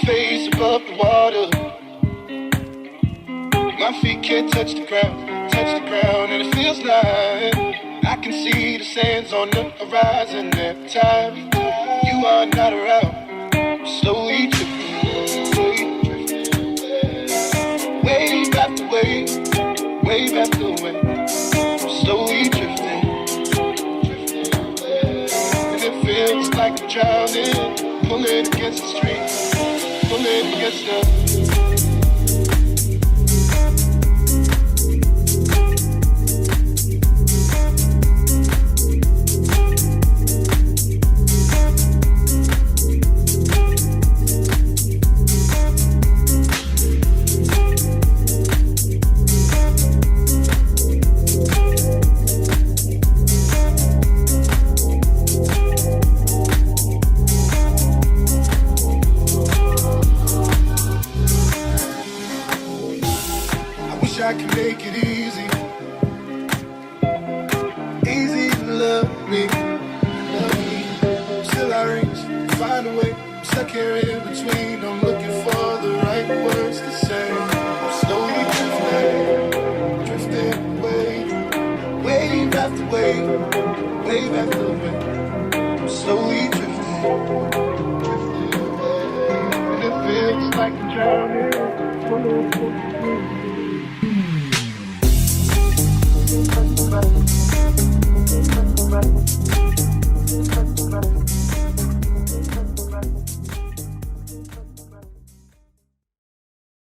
face above the water. My feet can't touch the ground, and it feels like I can see the sands on the horizon every time you are not around. I'm slowly drifting, wave after wave, wave after wave. I'm slowly drifting, and it feels like I'm drowning, pulling against the street, pulling against the. I can make it easy, easy to love me. Still I reach, find a way, I'm stuck here in between. I'm looking for the right words to say. I'm slowly drifting away, wave after wave, wave after wave. I'm slowly drifting away, and it feels like I'm drowning. Right.